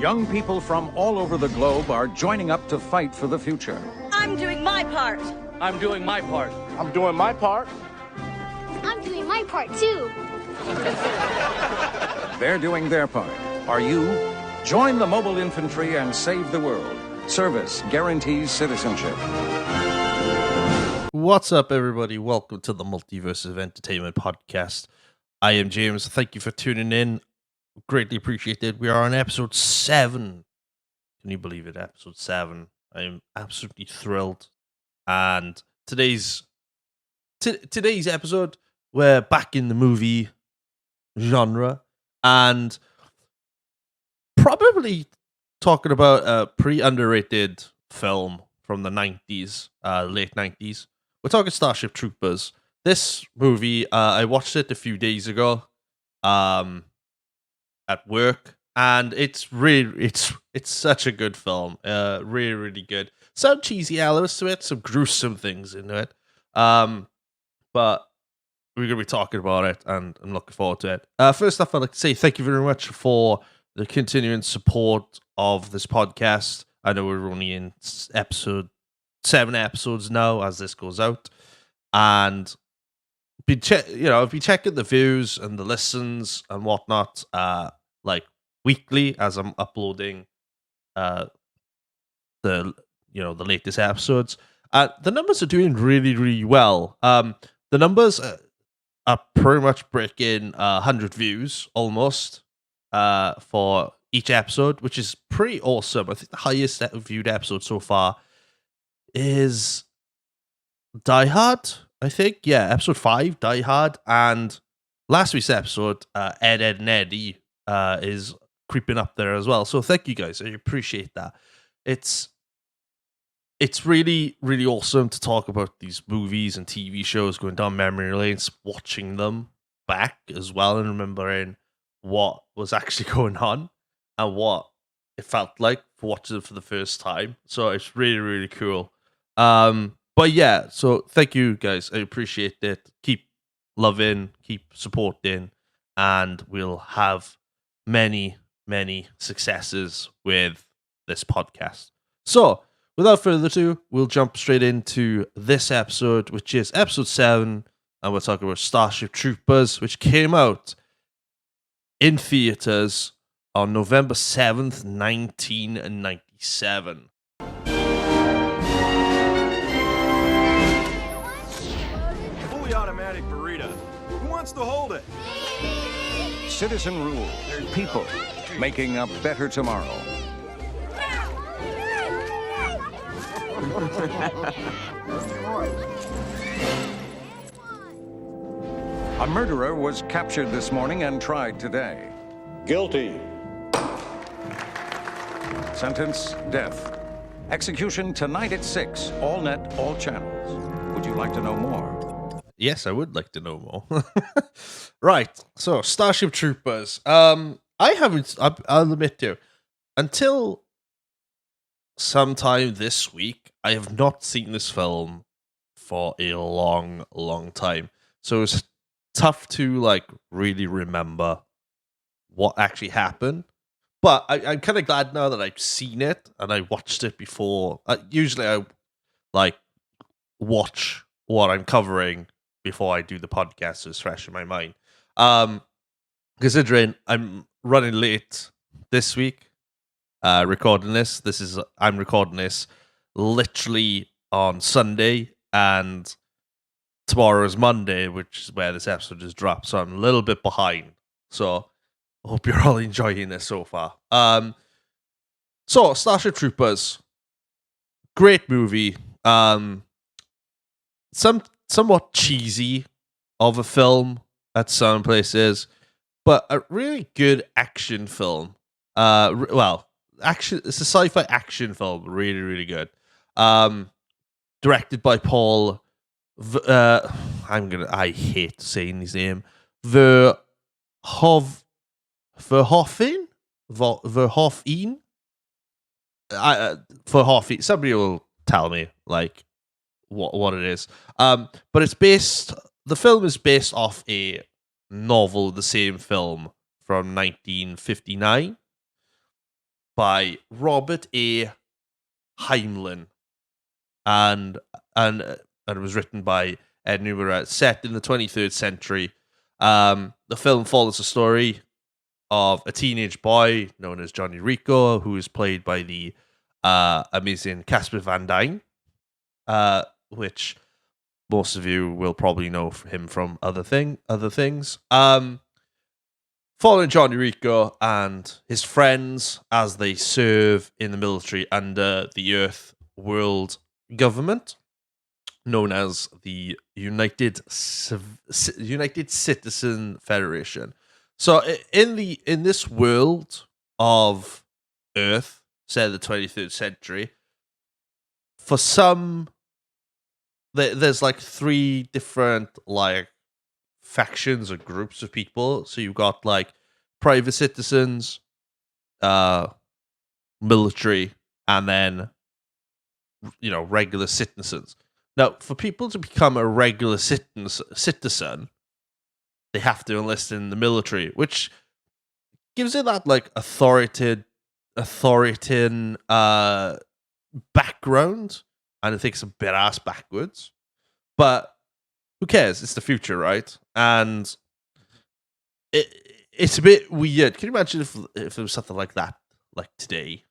Young people from all over the globe are joining up to fight for the future. I'm doing my part. I'm doing my part. I'm doing my part. I'm doing my part, too. They're doing their part. Are you? Join the mobile infantry and save the world. Service guarantees citizenship. What's up, everybody? Welcome to the Multiverse of Entertainment podcast. I am James. Thank you for tuning in. Greatly appreciated. We are on episode 7. Can you believe it? Episode 7. I am absolutely thrilled. And today's episode, we're back in the movie genre and probably talking about a pretty underrated film from the 90s, late 90s. We're talking Starship Troopers. This movie, I watched it a few days ago at work, and it's such a good film. Really, really good. Some cheesy elements to it, some gruesome things in it. But we're going to be talking about it, and I'm looking forward to it. First off, I'd like to say thank you very much for the continuing support of this podcast. I know we're only in episode 7 episodes now as this goes out, and I've been checking the views and the listens and whatnot, like weekly as I'm uploading the latest episodes. The numbers are doing really, really well. The numbers are pretty much breaking 100 views almost for each episode, which is pretty awesome. I think the highest viewed episode so far is Die Hard, I think. Yeah, episode 5, Die Hard. And last week's episode, Ed, and Eddie, is creeping up there as well. So thank you guys. I appreciate that. It's really, really awesome to talk about these movies and TV shows, going down memory lanes, watching them back as well, and remembering what was actually going on and what it felt like for watching them for the first time. So it's really, really cool. But yeah, so thank you guys. I appreciate it. Keep loving, keep supporting, and we'll have many, many successes with this podcast. So without further ado, we'll jump straight into this episode, which is episode 7, and we're talking about Starship Troopers, which came out in theaters on November 7th, 1997. Fully automatic burrito. Who wants to hold it? Citizen rule. People making a better tomorrow. A murderer was captured this morning and tried today. Guilty. Sentence, death. Execution tonight at 6. All net, all channels. Would you like to know more? Yes, I would like to know more. Right, so Starship Troopers. I'll admit to you, until sometime this week, I have not seen this film for a long, long time. So it's tough to really remember what actually happened. But I'm kind of glad now that I've seen it and I watched it before. Usually I watch what I'm covering before I do the podcast, so it's fresh in my mind. Considering I'm running late this week, recording this. I'm recording this literally on Sunday, and tomorrow is Monday, which is where this episode is dropped. So I'm a little bit behind. So I hope you're all enjoying this so far. So Starship Troopers, great movie. Somewhat cheesy of a film at some places, but a really good action film. Action. It's a sci-fi action film. Really, really good. Directed by Paul. I hate saying his name. Verhoeven. Verhoeven. Somebody will tell me what it is. But the film is based off a novel, the same film from 1959 by Robert A. Heinlein, and it was written by Ed Newman. Set in the 23rd century, the film follows the story of a teenage boy known as Johnny Rico, who is played by the amazing Casper Van Dien, which most of you will probably know him from other things. Following Johnny Rico and his friends as they serve in the military under the Earth World Government, known as the United Citizen Federation. So in this world of Earth, say the 23rd century, for some, there's like three different like factions or groups of people. So you've got like private citizens, military, and then regular citizens. Now, for people to become a regular citizen, they have to enlist in the military, which gives it that like authoritarian background, and it takes a bit ass backwards. But who cares? It's the future, right? And it's a bit weird. Can you imagine if it was something like that, like today?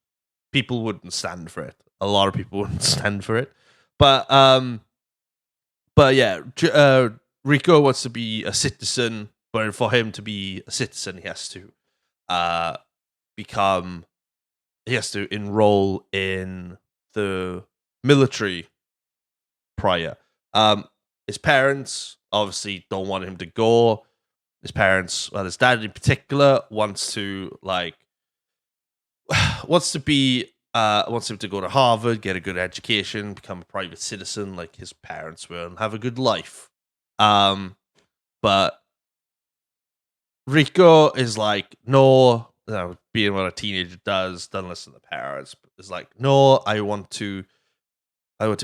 People wouldn't stand for it. A lot of people wouldn't stand for it. But yeah, Rico wants to be a citizen, but for him to be a citizen, he has to enroll in the military prior. His parents obviously don't want him to go. His parents, well, his dad in particular, wants him to go to Harvard, get a good education, become a private citizen like his parents will, and have a good life. But Rico is like, no, being what a teenager does, doesn't listen to the parents. Is like, no, I want to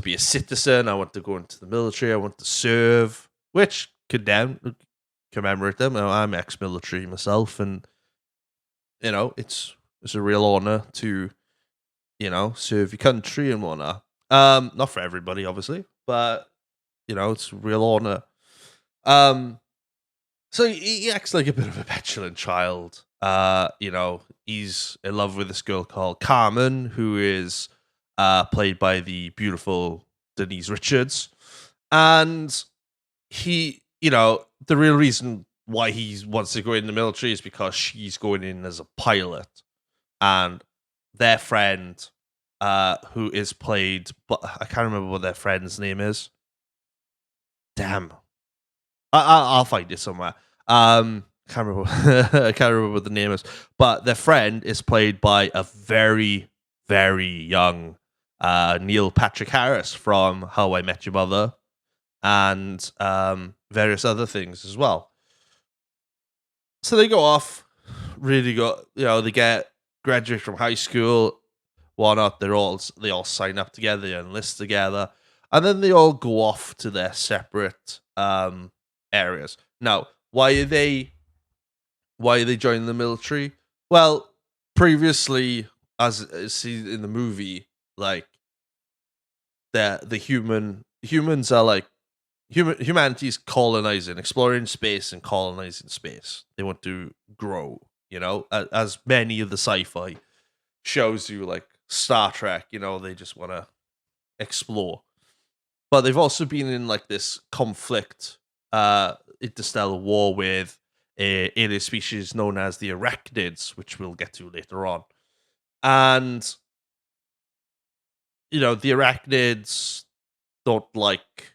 be a citizen. I want to go into the military. I want to serve, which commemorate them. I'm ex-military myself, and it's a real honor to serve your country and whatnot. Not for everybody, obviously, but it's a real honor. So he acts like a bit of a petulant child. He's in love with this girl called Carmen, who is played by the beautiful Denise Richards. And he, the real reason why he wants to go in the military is because she's going in as a pilot. And their friend, who is played, but I can't remember what their friend's name is. Damn. I'll find it somewhere. I can't remember what the name is, but their friend is played by a very, very young Neil Patrick Harris from How I Met Your Mother and various other things as well. So they go off, they graduate from high school, whatnot. They all sign up together, they enlist together, and then they all go off to their separate areas. Now, why are they joining the military? Well, previously, as seen in the movie, like humans are like humanity's exploring space and colonizing space. They want to grow, as many of the sci-fi shows do, like Star Trek, they just want to explore. But they've also been in like this conflict, interstellar war with a alien species known as the arachnids, which we'll get to later on. And the arachnids don't like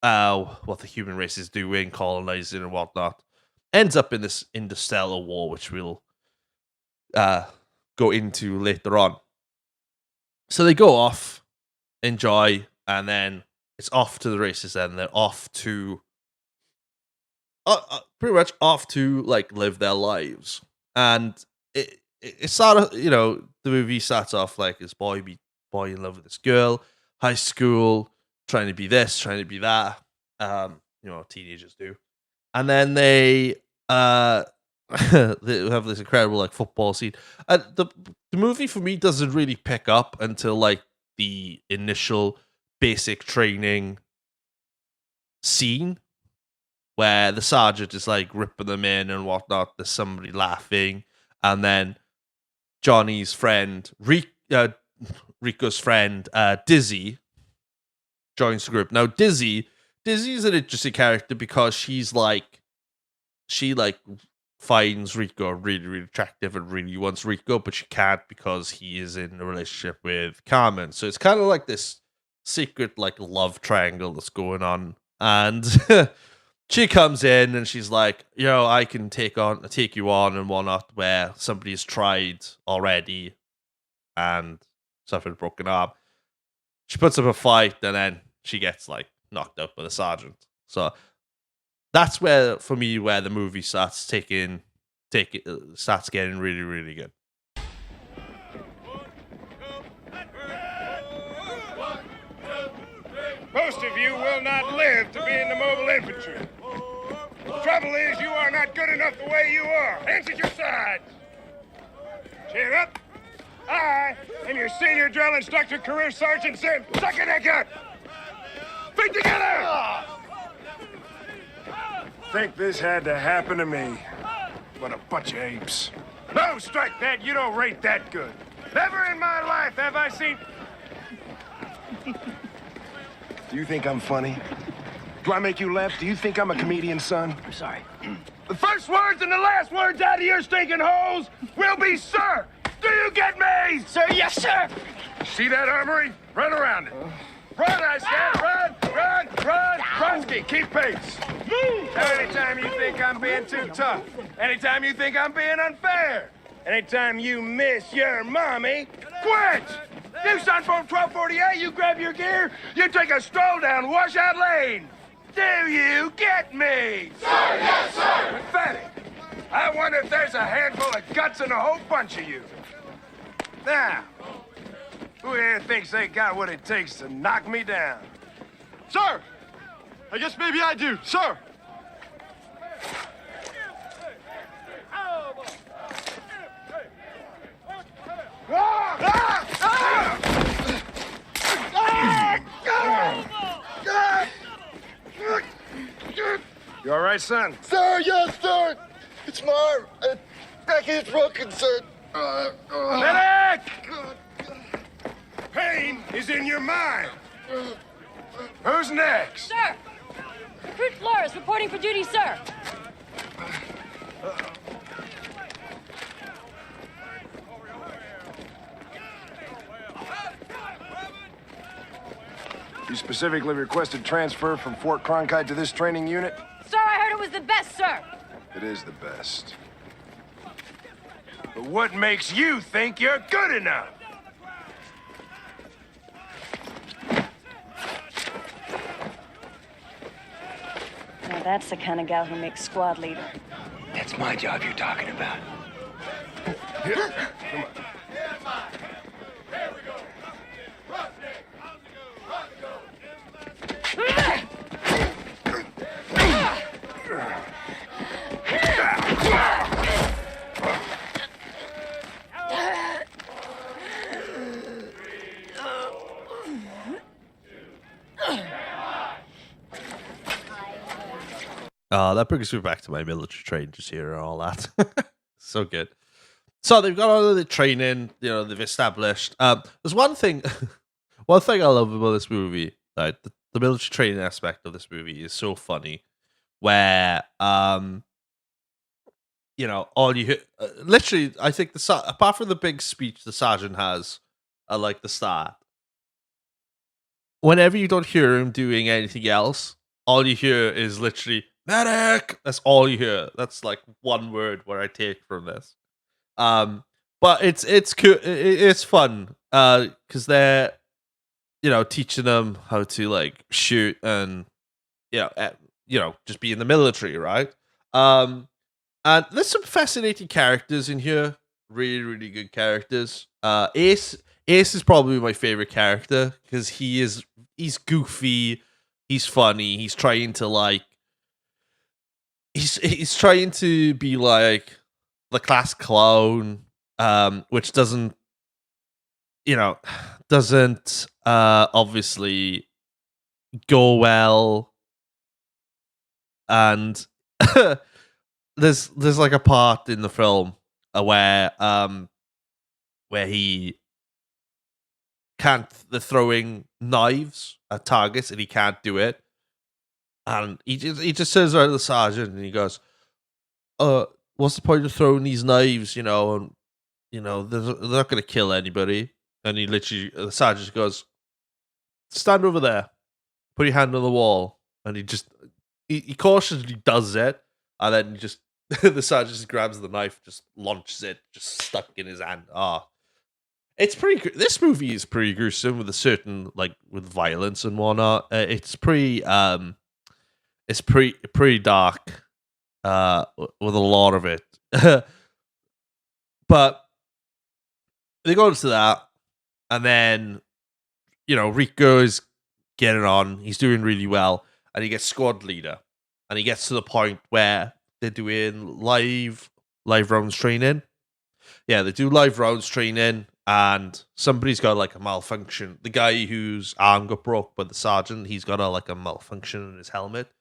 what the human race is doing, colonizing and whatnot. Ends up in this interstellar war, which we'll go into later on. So they go off, enjoy, and then it's off to the races. Then they're off to pretty much off to like live their lives. And it started, the movie starts off like this boy in love with this girl, high school, trying to be this, trying to be that. Teenagers do. And then they they have this incredible like football scene. And the movie for me doesn't really pick up until like the initial basic training scene where the sergeant is like ripping them in and whatnot. There's somebody laughing, and then Johnny's friend, Rico's friend, Dizzy, joins the group. Now, Dizzy's an interesting character because she finds Rico really, really attractive and really wants Rico, but she can't because he is in a relationship with Carmen. So it's kind of like this secret like love triangle that's going on. And she comes in and she's like, I can take you on and whatnot, where somebody's tried already and suffered a broken arm. She puts up a fight and then she gets like knocked out by the sergeant. So that's where the movie starts starts getting really, really good. Most of you will not live to be in the mobile infantry. The trouble is, you are not good enough the way you are. Hands at your sides. Cheer up. I am your senior drill instructor, Career Sergeant Sim. Suck your neck out. Feet together. Think this had to happen to me? What a bunch of apes. No, strike that. You don't rate that good. Never in my life have I seen... Do you think I'm funny? Do I make you laugh? Do you think I'm a comedian, son? I'm sorry. The first words and the last words out of your stinking holes will be, sir. Do you get me? Sir, yes, sir. See that armory? Run around it. Run, I said. Run. Brunsky, keep pace. Move. Anytime you think I'm being too tough. Anytime you think I'm being unfair. Anytime you miss your mommy, quit. You Sunform 1248, you grab your gear, you take a stroll down Washout Lane. Do you get me? Sir, yes, sir. Pathetic. I wonder if there's a handful of guts in a whole bunch of you. Now, who here thinks they got what it takes to knock me down? Sir! I guess maybe I do, sir! You all right, son? Sir, yes, sir. It's my back is broken, sir. Medic! Pain is in your mind. Who's next? Sir! Recruit Flores reporting for duty, sir. You specifically requested transfer from Fort Cronkite to this training unit? Sir, I heard it was the best, sir. It is the best. But what makes you think you're good enough? Now that's the kind of gal who makes squad leader. That's my job you're talking about. Here, come on. That brings me back to my military training, just hearing all that. So good. So they've got all of the training, they've established. There's one thing I love about this movie, right? The military training aspect of this movie is so funny, where all you hear, literally, I think apart from the big speech the sergeant has at like the start, whenever you don't hear him doing anything else, all you hear is literally medic. That's all you hear. That's like one word where I take from this. But it's cool. It's fun because they're teaching them how to like shoot and just be in the military, right? And there's some fascinating characters in here. Really, really good characters. Ace is probably my favorite character because he's goofy, he's funny, he's trying to like he's trying to be like the class clown, which doesn't obviously go well, and there's like a part in the film where he can't they're throwing knives at targets and he can't do it, and he just turns around to the sergeant and he goes, what's the point of throwing these knives, and they're not going to kill anybody. And the sergeant goes, stand over there, put your hand on the wall. And he cautiously does it. And then the sergeant just grabs the knife, just launches it, just stuck in his hand. It's this movie is pretty gruesome with a certain, with violence and whatnot. It's pretty dark, with a lot of it. But they go into that, and then, Rico is getting on. He's doing really well, and he gets squad leader. And he gets to the point where they're doing live rounds training. Yeah, they do live rounds training, and somebody's got a malfunction. The guy whose arm got broke by the sergeant, he's got a malfunction in his helmet.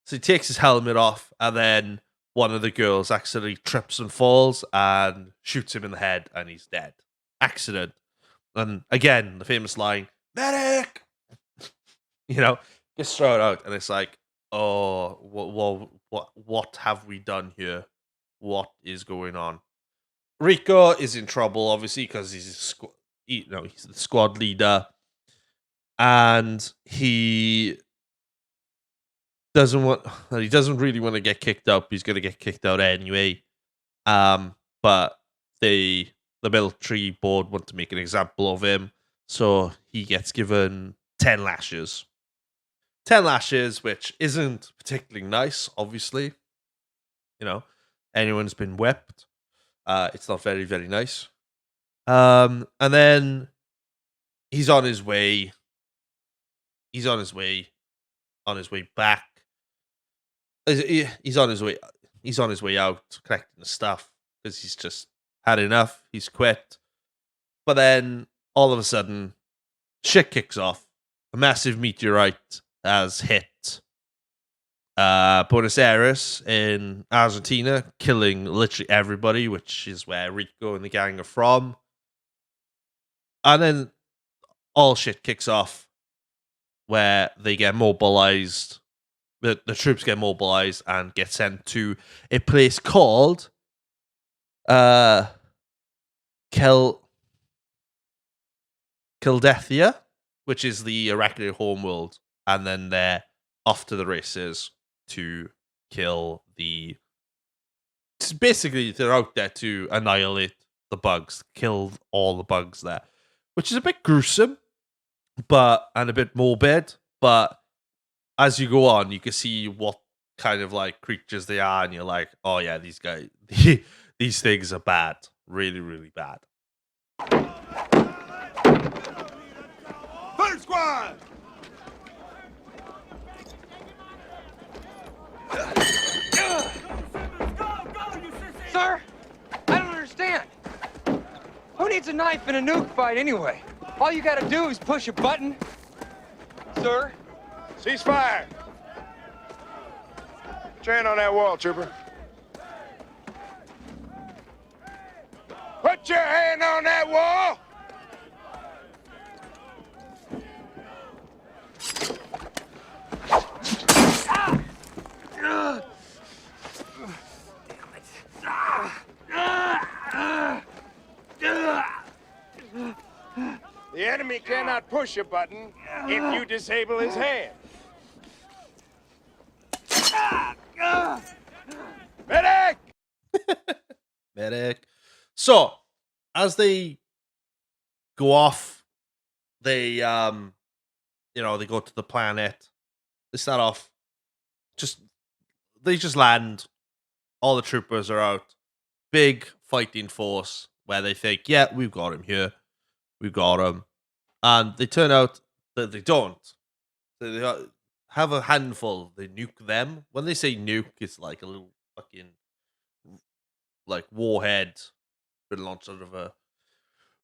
So he takes his helmet off, and then one of the girls accidentally trips and falls and shoots him in the head, and he's dead. Accident. And again, the famous line, medic! Gets thrown out, and it's like, oh, what have we done here? What is going on? Rico is in trouble, obviously, because he's the squad leader, and he doesn't really want to get kicked out. He's going to get kicked out anyway. But the military board want to make an example of him, so he gets given 10 lashes. 10 lashes, which isn't particularly nice, obviously. Anyone's been whipped. It's not very, very nice. And then he's on his way. He's on his way back. He's on his way out, collecting the stuff, because he's just had enough. He's quit. But then all of a sudden, shit kicks off. A massive meteorite has hit Buenos Aires in Argentina, killing literally everybody, which is where Rico and the gang are from. And then all shit kicks off, where they get mobilized. The troops get mobilized and get sent to a place called Kildethia, which is the arachnid homeworld, and then they're off to the races to kill basically, they're out there to annihilate the bugs, kill all the bugs there, which is a bit gruesome, and a bit morbid, but as you go on, you can see what kind of creatures they are, and you're like, oh yeah, these guys, these things are bad, really, really bad. First squad! Sir, I don't understand. Who needs a knife in a nuke fight anyway? All you gotta do is push a button. Sir? Cease fire. Put your hand on that wall, Trooper. Put your hand on that wall! The enemy cannot push a button if you disable his hand. Medic! Medic. So, as they go off, they they go to the planet. They start off, they just land. All the troopers are out. Big fighting force where they think, yeah, we've got him here. We've got him. And they turn out that they don't. So they have a handful. They nuke them. When they say nuke, it's like a little fucking like warhead been launched out of a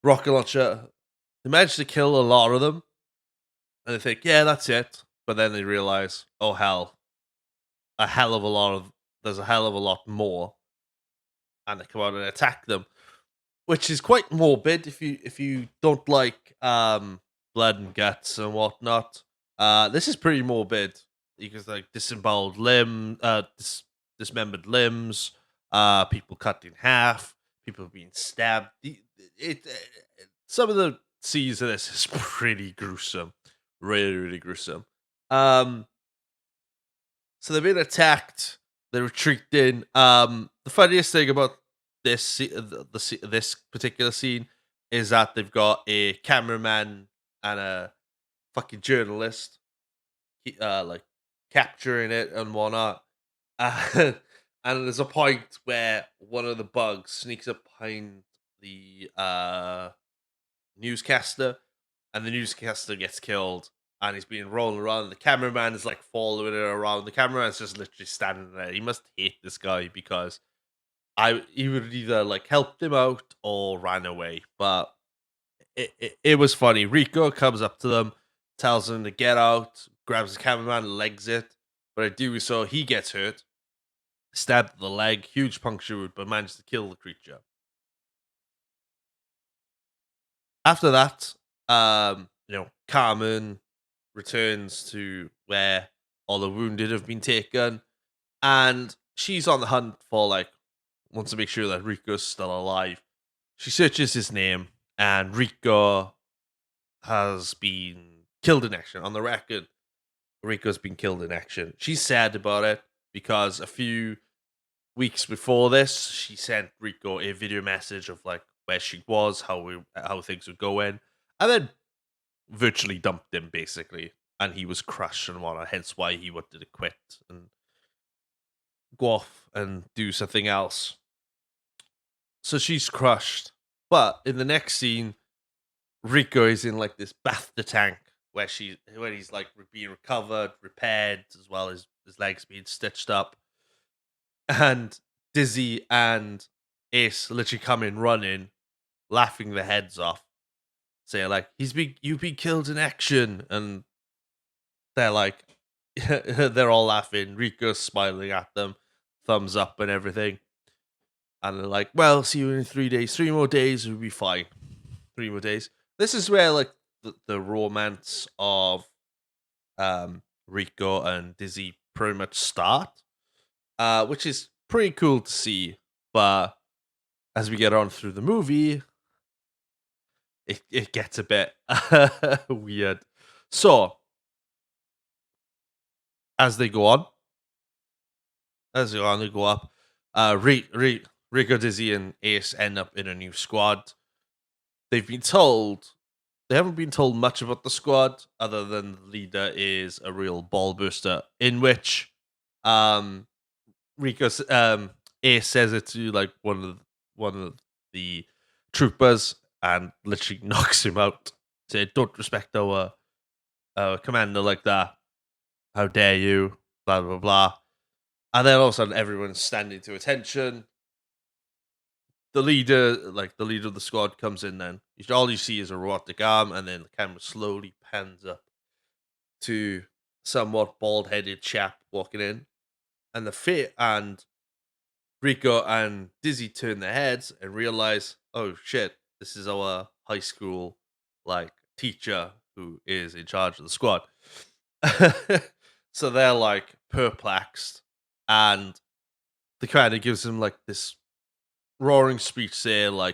rocket launcher. They managed to kill a lot of them, and they think, yeah, that's it. But then they realize, oh hell, there's a hell of a lot more, and they come out and attack them, which is quite morbid if you don't like blood and guts and whatnot. This is pretty morbid because like dismembered limbs, people cut in half, people being stabbed. Some of the scenes of this is pretty gruesome, really really gruesome. So they've been attacked. They're retreating. The funniest thing about this particular scene is that they've got a cameraman and a fucking journalist, like capturing it and whatnot. And there's a point where one of the bugs sneaks up behind the newscaster, and the newscaster gets killed, and he's being rolled around. The cameraman is like following it around. The cameraman's just literally standing there. He must hate this guy because he would either like helped him out or ran away. But it was funny. Rico comes up to them, tells them to get out, grabs the cameraman, legs it. But I do so he gets hurt, stabbed in the leg, huge puncture wound, but managed to kill the creature. After that, Carmen returns to where all the wounded have been taken, and she's on the hunt for wants to make sure that Rico's still alive. She searches his name, and Rico has been killed in action. On the record, Rico's been killed in action. She's sad about it because a few weeks before this, she sent Rico a video message of where she was, how things were going, and then virtually dumped him basically, and he was crushed and whatnot. Hence why he wanted to quit and go off and do something else. So she's crushed, but in the next scene, Rico is in this bathtub tank where he's being recovered, repaired, as well as his legs being stitched up, and Dizzy and Ace literally come in running, laughing their heads off, saying you've been killed in action, and they're they're all laughing. Rico's smiling at them, thumbs up and everything, and they're like, "Well, see you in 3 days. 3 more days, we'll be fine. 3 more days." This is where the romance of Rico and Dizzy pretty much start, which is pretty cool to see. But as we get on through the movie, it gets a bit weird. So as they go on, they go up. Rico, Dizzy, and Ace end up in a new squad. They haven't been told much about the squad, other than the leader is a real ball burster, in which Ace says it to one of the troopers and literally knocks him out. Said, "Don't respect our commander like that. How dare you?" Blah blah blah. And then all of a sudden, everyone's standing to attention. The leader of the squad comes in. Then all you see is a robotic arm, and then the camera slowly pans up to somewhat bald-headed chap walking in, and Rico and Dizzy turn their heads and realize, oh shit, this is our high school teacher who is in charge of the squad. So they're perplexed, and the commander gives them this roaring speech saying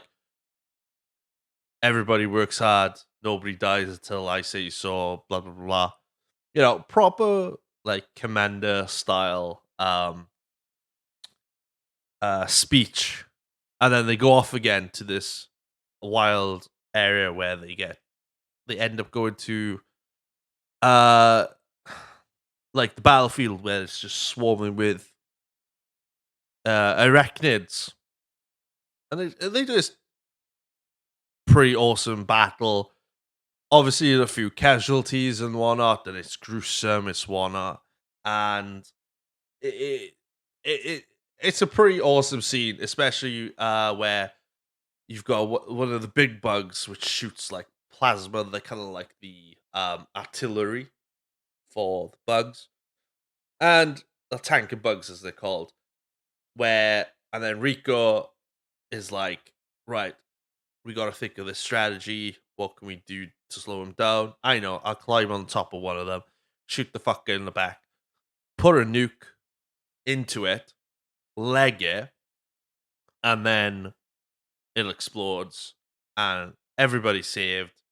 everybody works hard, nobody dies until I say so, blah blah blah. Proper commander style speech. And then they go off again to this wild area where they end up going to the battlefield, where it's just swarming with arachnids. And they do this pretty awesome battle. Obviously, a few casualties and whatnot, and it's gruesome, it's whatnot. And it's a pretty awesome scene, especially where you've got one of the big bugs which shoots like plasma. They're kind of like the artillery for the bugs, and the tank of bugs as they're called. And then Rico is like, right, we got to think of this strategy. What can we do to slow him down? I know, I'll climb on top of one of them, shoot the fucker in the back, put a nuke into it, leg it, and then it explodes, and everybody's saved.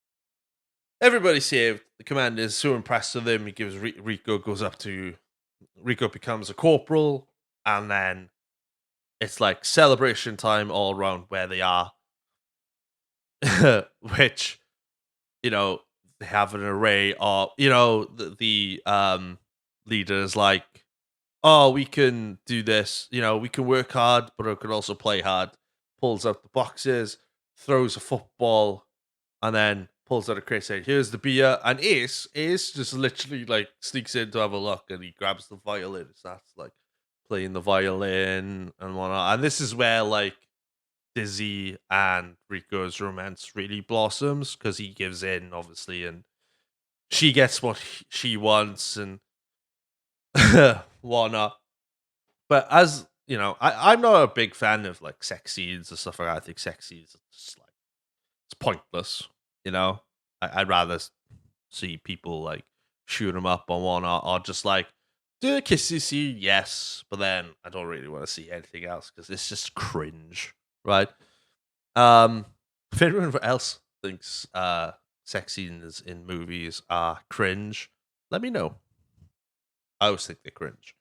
Everybody's saved. The commander is so impressed with him. He gives Rico becomes a corporal, and then it's like celebration time all around where they are. Which, they have an array of, the leader is like, oh, we can do this, we can work hard, but we can also play hard. Pulls out the boxes, throws a football, and then pulls out a crate saying, here's the beer. And Ace just literally like sneaks in to have a look, and he grabs the violin and starts like playing the violin and whatnot. And this is where like Dizzy and Rico's romance really blossoms, because he gives in, obviously, and she gets what she wants and whatnot. But as I'm not a big fan of like sex scenes and stuff like that. I think sex scenes are just like, it's pointless. I'd rather see people like shoot them up or whatnot, or just like do a kissy scene, yes, but then I don't really want to see anything else because it's just cringe, right? If anyone else thinks sex scenes in movies are cringe, let me know. I always think they're cringe.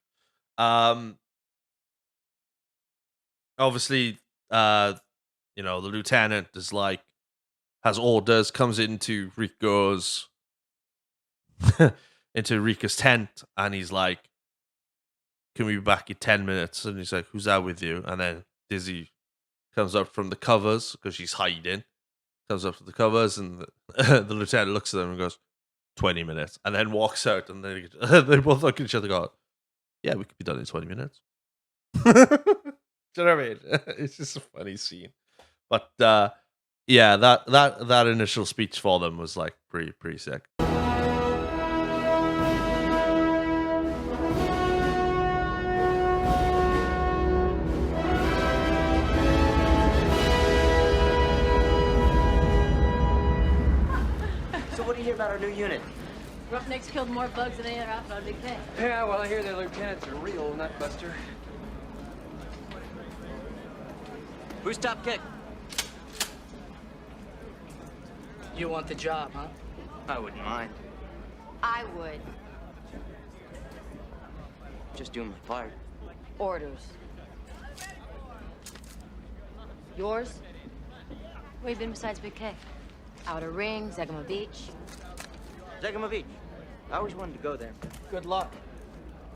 Obviously, the lieutenant is like, has orders, comes into Rico's tent, and he's like, can we be back in 10 minutes? And he's like, who's that with you? And then Dizzy comes up from the covers, because she's hiding, comes up from the covers, and the lieutenant looks at them and goes, 20 minutes, and then walks out, and they both look at each other and go, yeah, we could be done in 20 minutes. Do you know what I mean? It's just a funny scene. But yeah, that initial speech for them was like pretty sick. So what do you hear about our new unit? Roughnecks killed more bugs than any other outfit on Big K. Yeah, well, I hear their lieutenant's a real nutbuster. Who's top kick? You want the job, huh? I wouldn't mind. I would. Just doing my part. Orders. Yours? Where you been besides Big K? Outer Ring, Zegama Beach. Zegama Beach. I always wanted to go there. Good luck.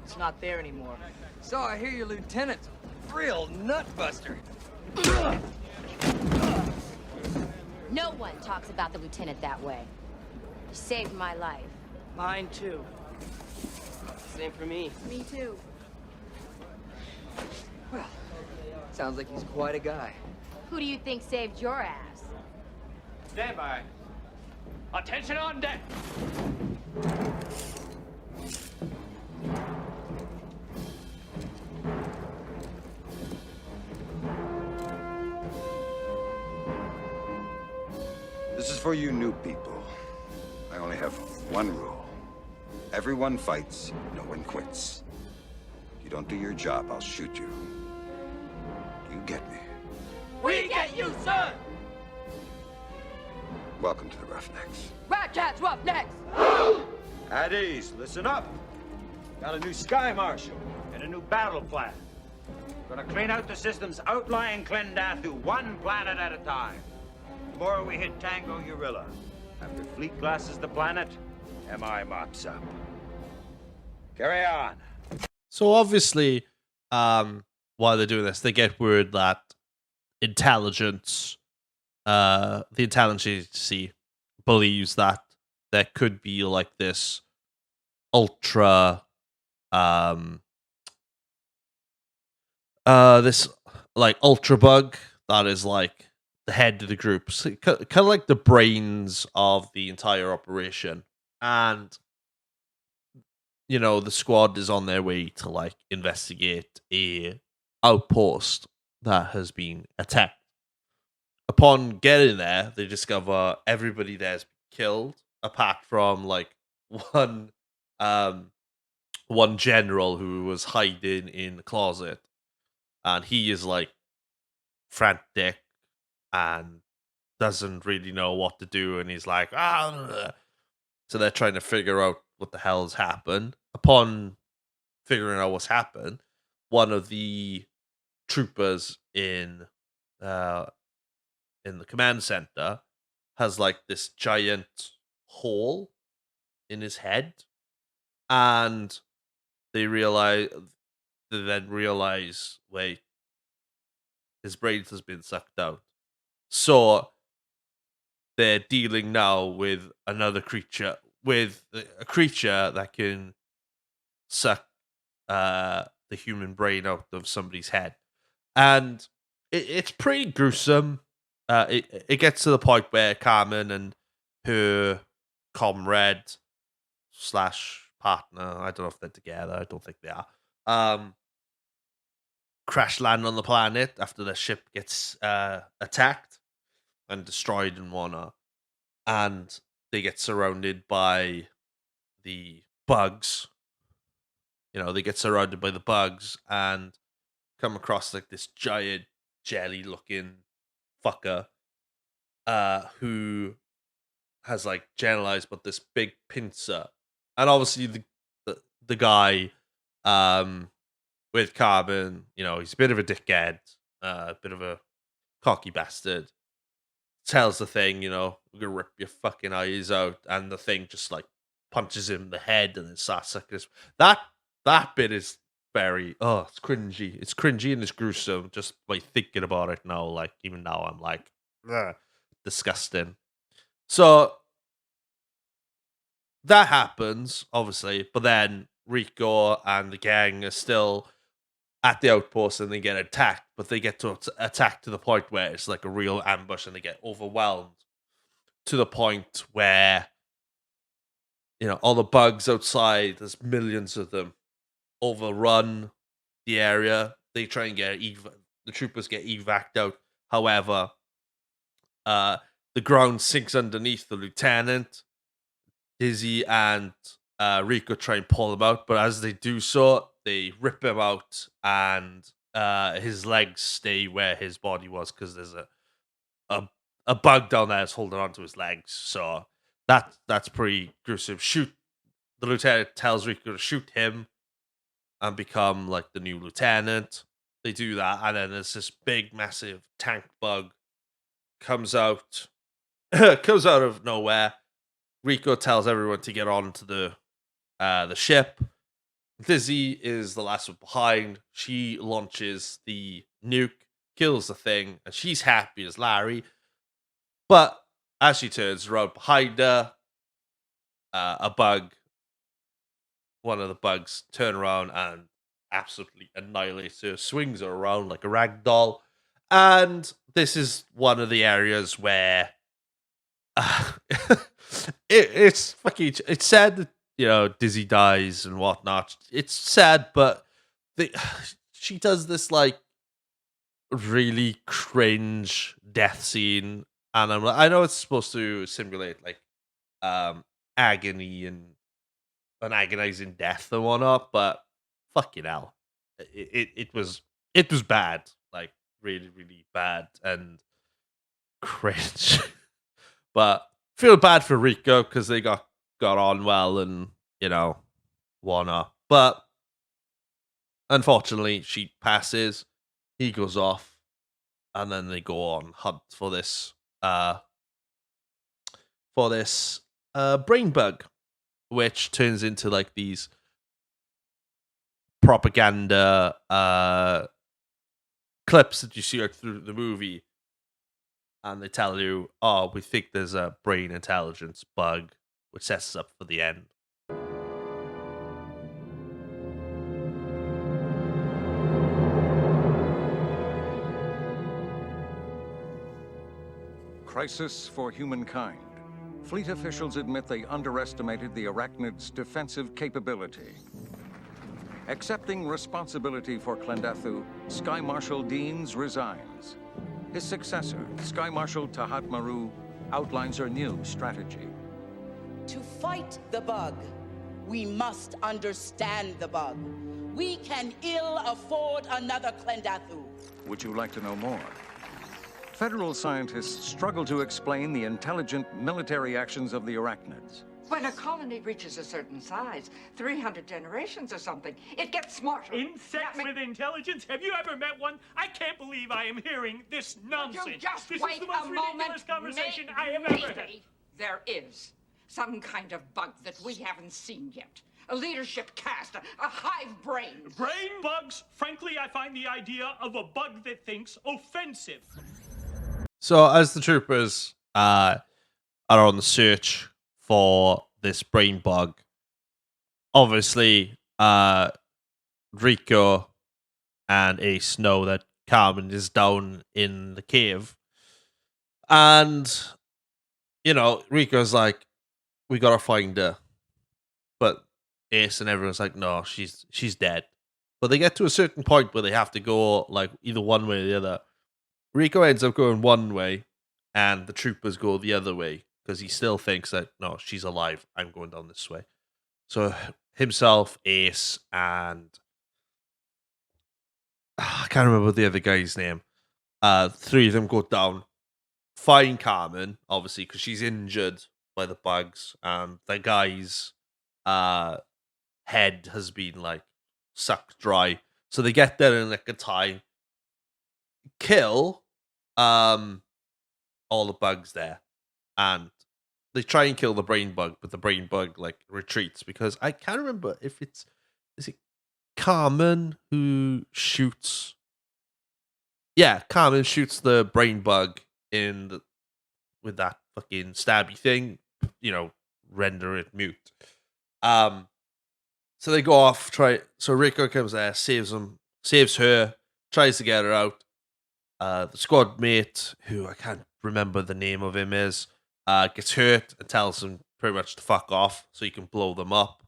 It's not there anymore. So I hear your lieutenant's a real nutbuster. No one talks about the lieutenant that way. You saved my life. Mine too. Same for me. Me too. Well, sounds like he's quite a guy. Who do you think saved your ass? Stand by. Attention on deck. This is for you new people. I only have one rule. Everyone fights, no one quits. If you don't do your job, I'll shoot you. You get me? We get you, sir! Welcome to the Roughnecks. Ratcats, Roughnecks! At ease, listen up. Got a new Sky Marshal and a new battle plan. Gonna clean out the system's outlying Clendath one planet at a time. Tomorrow we hit Tango Urilla. After Fleet glasses the planet, MI mops up. Carry on. So obviously, while they're doing this, they get word that the intelligence agency believes that there could be like this ultra this like ultra bug that is like the head of the group, so, kind of like the brains of the entire operation, and the squad is on their way to like investigate a outpost that has been attacked. Upon getting there, they discover everybody there's killed, apart from like one one general who was hiding in the closet, and he is like frantic and doesn't really know what to do, and he's like, ah. So they're trying to figure out what the hell's happened. Upon figuring out what's happened, one of the troopers in the command center has like this giant hole in his head, and they then realize, wait, his brains has been sucked out. So they're dealing now with another creature, with a creature that can suck the human brain out of somebody's head, and it's pretty gruesome. It gets to the point where Carmen and her comrade / partner, I don't know if they're together, I don't think they are, crash land on the planet after their ship gets attacked and destroyed and whatnot, and they get surrounded by the bugs. They get surrounded by the bugs and come across like this giant jelly looking fucker who has like generalized but this big pincer, and obviously the guy with Carbon, he's a bit of a dickhead, a bit of a cocky bastard, tells the thing, we're gonna rip your fucking eyes out, and the thing just like punches him in the head and then starts sucking his... That bit is very... it's cringy. It's cringy and it's gruesome just by thinking about it now. Like, even now I'm like, ugh, disgusting. So that happens, obviously, but then Rico and the gang are still at the outpost and they get attacked, but they get to attack to the point where it's like a real ambush and they get overwhelmed to the point where, all the bugs outside, there's millions of them, overrun the area. They try and get the troopers get evac'd out. However, the ground sinks underneath the lieutenant. Dizzy and Rico try and pull him out, but as they do so, they rip him out, and his legs stay where his body was because there's a bug down there that's holding onto his legs. So that's pretty gruesome. The lieutenant tells Rico to shoot him and become like the new lieutenant. They do that, and then there's this big, massive tank bug comes out of nowhere. Rico tells everyone to get onto the ship. Dizzy is the last one behind. She launches the nuke, kills the thing, and she's happy as Larry. But as she turns around behind her, one of the bugs turn around and absolutely annihilates her, swings her around like a rag doll. And this is one of the areas where it's sad that Dizzy dies and whatnot. It's sad, but she does this like really cringe death scene, and I know it's supposed to simulate like agony and an agonizing death and whatnot, but fucking hell, it was bad, like really, really bad and cringe. But feel bad for Rico because they got on well and whatnot. But unfortunately, she passes. He goes off, and then they go on hunt for this brain bug, which turns into like these propaganda clips that you see through the movie, and they tell you, "Oh, we think there's a brain intelligence bug," which sets us up for the end. crisis for humankind. Fleet officials admit they underestimated the arachnid's defensive capability. Accepting responsibility for Klendathu, Sky Marshal Deans resigns. His successor, Sky Marshal Tahat Maru, outlines her new strategy. To fight the bug, we must understand the bug. We can ill afford another Klendathu. Would you like to know more? Federal scientists struggle to explain the intelligent military actions of the arachnids. When a colony reaches a certain size, 300 generations or something, it gets smarter. Insects with intelligence? Have you ever met one? I can't believe I am hearing this nonsense. You just this wait is the most a ridiculous moment. conversation I have ever had. Maybe there is some kind of bug that we haven't seen yet. A leadership caste, a hive brain. Brain bugs? Frankly, I find the idea of a bug that thinks offensive. So as the troopers are on the search for this brain bug, obviously Rico and Ace know that Carmen is down in the cave. And, you know, Rico's like, we gotta find her. But Ace and everyone's like, no, she's dead. But they get to a certain point where they have to go like either one way or the other. Rico ends up going one way, and the troopers go the other way because he still thinks that, no, she's alive. I'm going down this way. So himself, Ace, and I can't remember the other guy's name. Three of them go down, find Carmen, obviously, because she's injured by the bugs. The guy's head has been like sucked dry. So they get there in like a time, kill all the bugs there, and they try and kill the brain bug, but the brain bug like retreats because I can't remember if is it Carmen who shoots. Yeah, Carmen shoots the brain bug with that fucking stabby thing, you know, render it mute. So they go off, so Rico comes there, saves her, tries to get her out. The squad mate, who I can't remember the name of him is, gets hurt and tells him pretty much to fuck off so he can blow them up.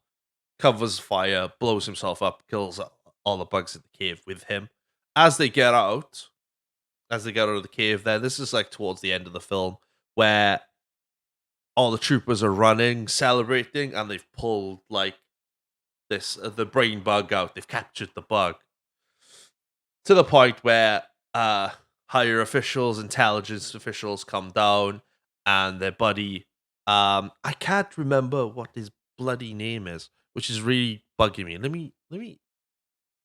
Covers fire, blows himself up, kills all the bugs in the cave with him. As they get out of the cave there, this is like towards the end of the film, where all the troopers are running, celebrating, and they've pulled like the brain bug out. They've captured the bug. To the point where higher officials, intelligence officials come down, and their buddy, I can't remember what his bloody name is, which is really bugging me.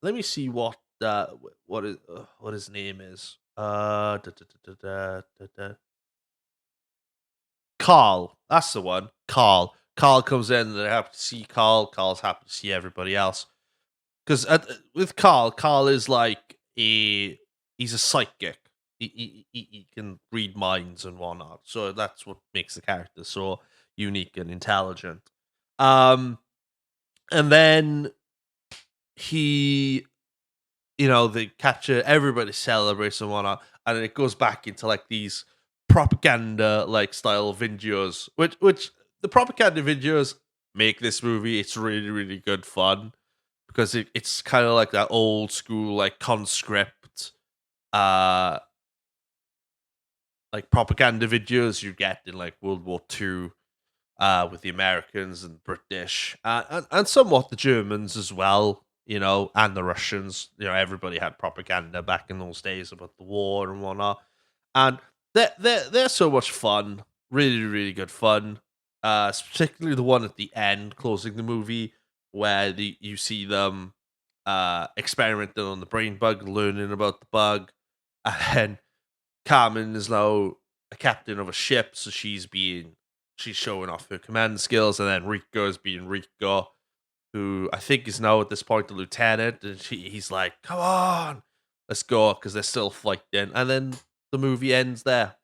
Let me see what his name is. Carl, that's the one. Carl comes in, and they're happy to see Carl. Carl's happy to see everybody else. Because with Carl is like he's a psychic. He can read minds and whatnot. So that's what makes the character so unique and intelligent. And then he, you know, they capture, everybody celebrates and whatnot, and it goes back into like these propaganda like style videos, which the propaganda videos make this movie. It's really, really good fun because it's kind of like that old school like conscript like propaganda videos you get in like World War II with the Americans and British and somewhat the Germans as well, you know, and the Russians. You know, everybody had propaganda back in those days about the war and whatnot, and they're so much fun, really, really good fun. Particularly the one at the end, closing the movie, where you see them experimenting on the brain bug, learning about the bug, and then Carmen is now a captain of a ship, so she's showing off her command skills, and then Rico is being Rico, who I think is now at this point a lieutenant, and he's like, "Come on, let's go," because they're still fighting, and then the movie ends there.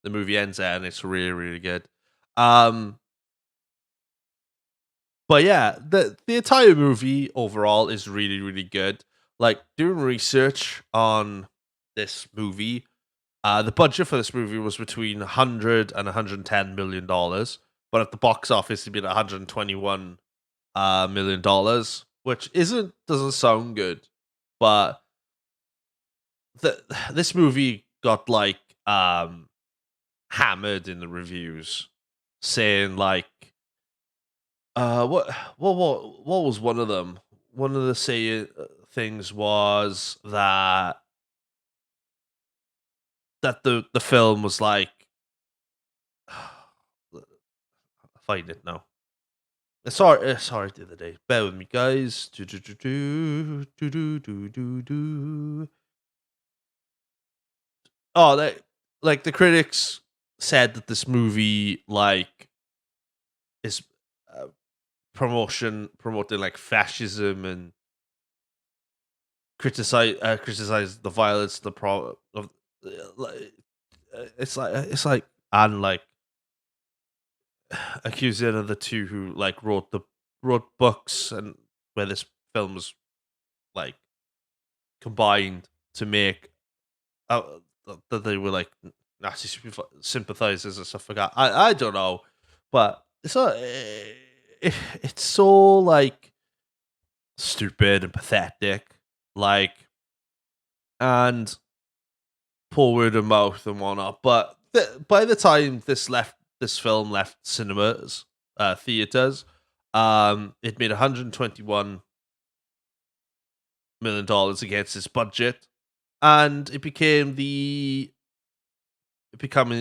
And it's really, really good. But yeah, the entire movie overall is really, really good. Like, doing research on this movie The budget for this movie was between 100 and 110 million dollars, but at the box office, it'd been 121 million dollars, which doesn't sound good, but this movie got like hammered in the reviews, saying like what was one of them? One of the things was that the film was like find it now. Sorry the other day. Bear with me, guys. Oh, like the critics said that this movie like is promoting like fascism and criticize the violence, it's like and like accusing of the two who like wrote books and where this film was like combined to make that they were like Nazi sympathizers and stuff like that. I don't know, but it's so like stupid and pathetic, like, and poor word of mouth and whatnot. But by the time this film left cinemas, theaters, it made $121 million against its budget, and it becoming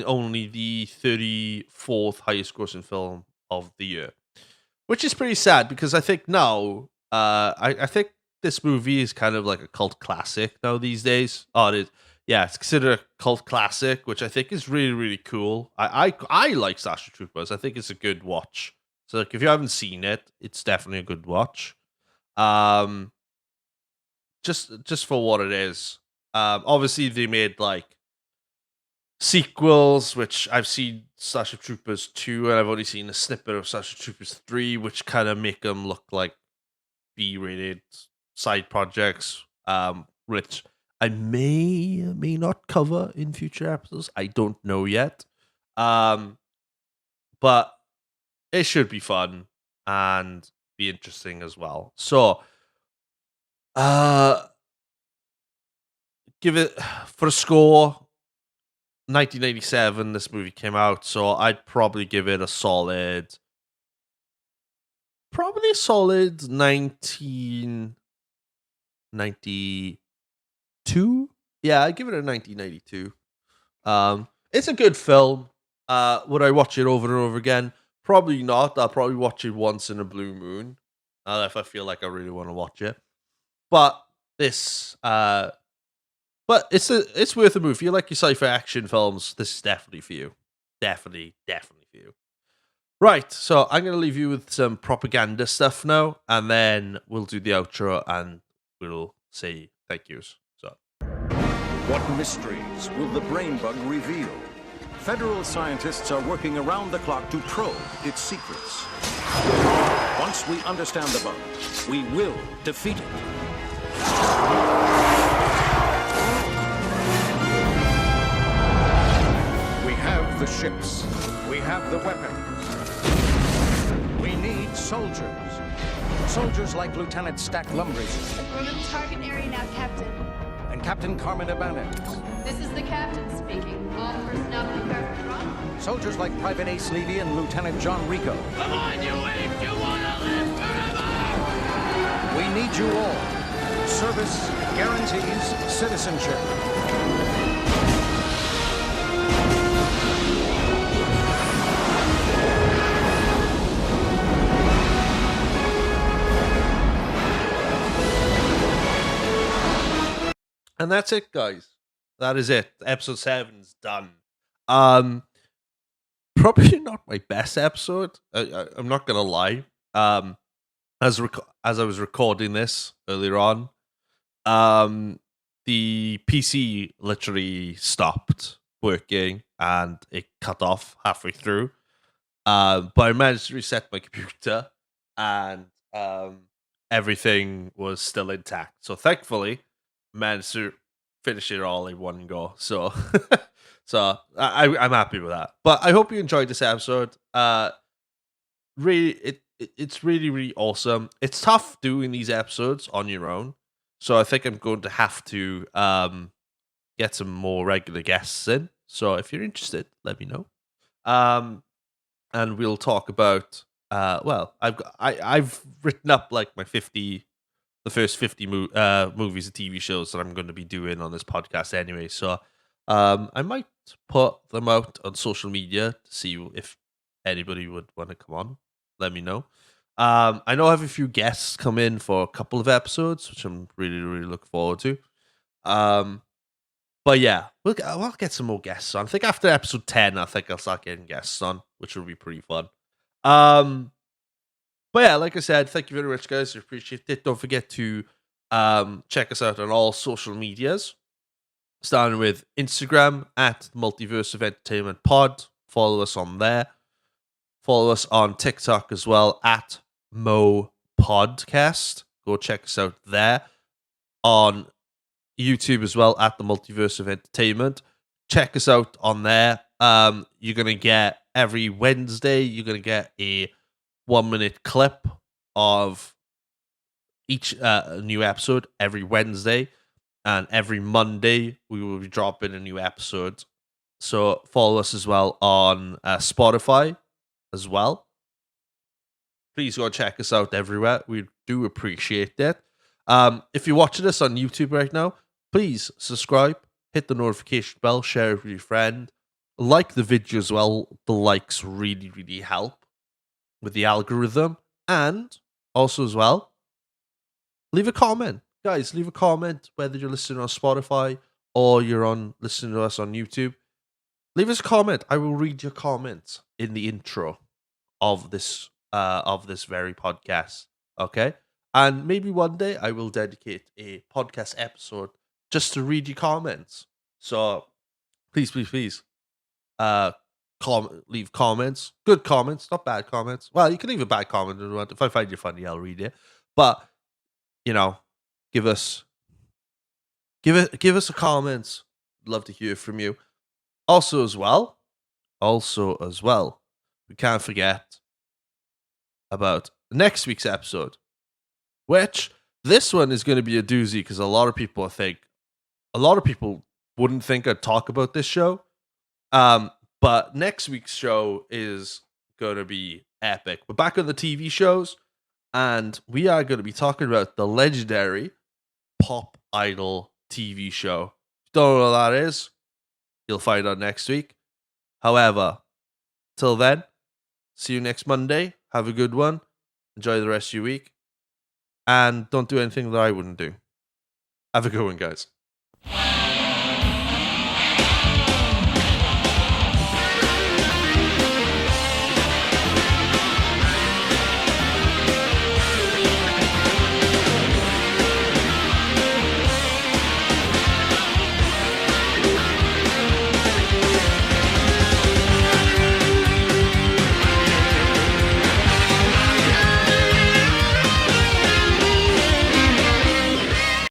only the 34th highest grossing film of the year, which is pretty sad because I think now, I think this movie is kind of like a cult classic now these days. Oh, it is. Yeah, it's considered a cult classic, which I think is really, really cool. I like Starship Troopers. I think it's a good watch. So like, if you haven't seen it, it's definitely a good watch. Just for what it is. Obviously they made like sequels, which I've seen Starship Troopers 2, and I've only seen a snippet of Starship Troopers 3, which kind of make them look like B-rated side projects, which I may or may not cover in future episodes. I don't know yet. But it should be fun and be interesting as well. So, give it for a score. 1987, this movie came out, so I'd probably give it a solid 1992. Yeah, I'd give it a 1992. It's a good film. Would I watch it over and over again? Probably not. I'll probably watch it once in a blue moon, if I feel like I really want to watch it. But it's worth a move. If you like your sci-fi action films, this is definitely for you. Definitely for you. Right, so I'm going to leave you with some propaganda stuff now, and then we'll do the outro, and we'll say thank yous. So, what mysteries will the brain bug reveal? Federal scientists are working around the clock to probe its secrets. Once we understand the bug, we will defeat it. We have the ships. We have the weapons. We need soldiers. Soldiers like Lieutenant Stack Lumbridge. We're in the target area now, Captain. And Captain Carmen Ibanez. This is the captain speaking. All personnel prepare for drop. Soldiers like Private Ace Levy and Lieutenant John Rico. Come on, you apes! You wanna live forever! We need you all. Service guarantees citizenship. and that's it, guys. That is it. Episode 7's done. Probably not my best episode. I'm not gonna lie. As I was recording this earlier on, the PC literally stopped working and it cut off halfway through. But I managed to reset my computer and everything was still intact. So thankfully, managed to finish it all in one go. So, I'm happy with that. But I hope you enjoyed this episode. Really, it's really, really awesome. It's tough doing these episodes on your own, so I think I'm going to have to get some more regular guests in. So if you're interested, let me know. And we'll talk about. I've written up like my the first 50 movies and TV shows that I'm going to be doing on this podcast anyway. So I might put them out on social media to see if anybody would want to come on. Let me know. I know I have a few guests come in for a couple of episodes, which I'm really, really looking forward to. But yeah, we'll get some more guests on. I think after episode 10, I think I'll start getting guests on, which will be pretty fun. But yeah, like I said, thank you very much, guys. I appreciate it. Don't forget to check us out on all social medias, starting with Instagram at Multiverse of Entertainment Pod. Follow us on there. Follow us on TikTok as well at Mo Podcast. Go check us out there. On YouTube as well at the Multiverse of Entertainment. Check us out on there. You're gonna get every Wednesday. You're gonna get a 1-minute clip of each new episode every Wednesday, and every Monday we will be dropping a new episode. So follow us as well on Spotify as well. Please go check us out everywhere. We do appreciate that. If you're watching us on YouTube right now, please subscribe, hit the notification bell, share it with your friend, like the video as well. The likes really, really help with the algorithm. And also as well, leave a comment. Guys, leave a comment whether you're listening on Spotify or you're listening to us on YouTube. Leave us a comment. I will read your comments in the intro of this very podcast. Okay? And maybe one day I will dedicate a podcast episode just to read your comments. So please, leave comments. Good comments, not bad comments. Well, you can leave a bad comment if you want. If I find you funny, I'll read it. But give us a comment. Love to hear from you. Also as well, we can't forget about next week's episode, which this one is going to be a doozy because a lot of people wouldn't think I'd talk about this show. But next week's show is going to be epic. We're back on the TV shows, and we are going to be talking about the legendary Pop Idol TV show. If you don't know what that is, you'll find out next week. However, till then, see you next Monday. Have a good one. Enjoy the rest of your week. And don't do anything that I wouldn't do. Have a good one, guys.